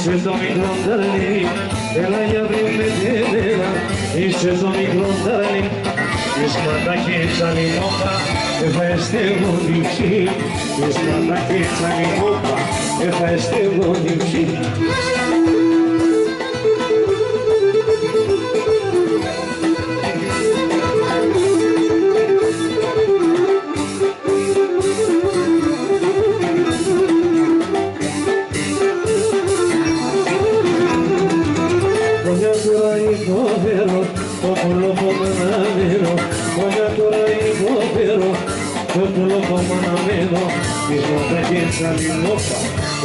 είσαι το μικρό ταρλί, έλα για βρει με τένερα, είσαι το μικρό ταρλί, της ματάκης αλιμόπα, ευχαριστεύω νύψη, της ματάκης αλιμόπα, ευχαριστεύω νύψη.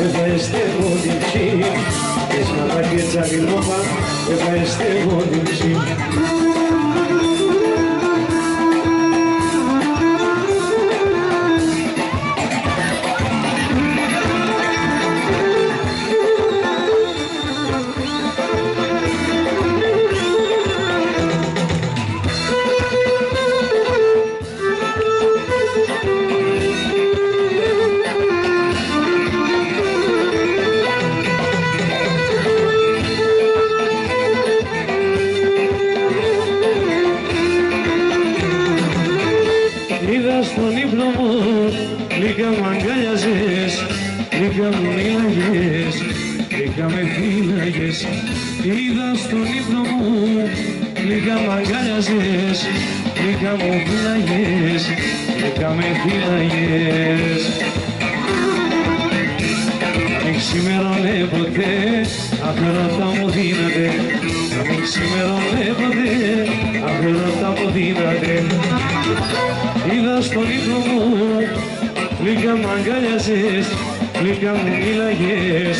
Ευχαριστεύω την ψή, της ματάκες αλιμόπα, ευχαριστεύω την ψή. Στον ύπνο μου λίγα μ' αγκάλιαζες, λίγα μου μίλαγες, λίγα με φύλαγες. Είδα στον ύπνο μου λίγα μ' αγκάλιαζες, λίγα μου φύλαγες, λίγα με φύλαγες. Μην ξημερώνε ποτέ, αφαιρώτα μου δύναται, μην ξημερώνε ποτέ, αφαιρώτα μου δύναται. Είδα στον ύπνο μου, λίγα μ' αγκάλιαζες, λίγα μου μίλαγες,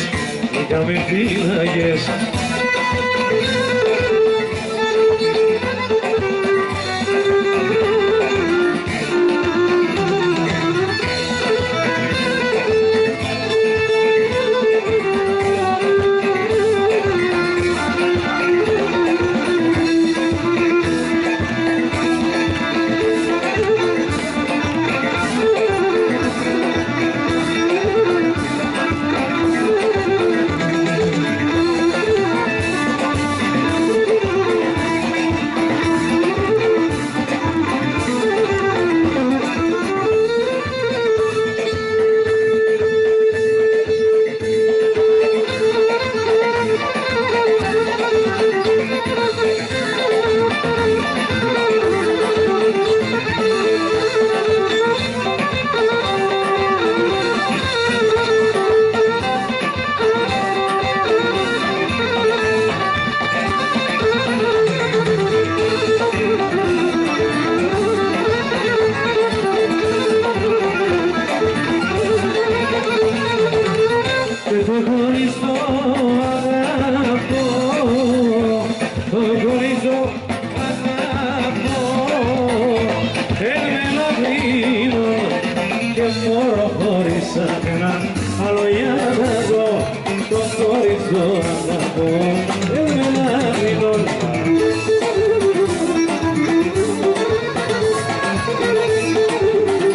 λίγα με φύλαγες. Άλλο για να δω, το χωριστό να πω.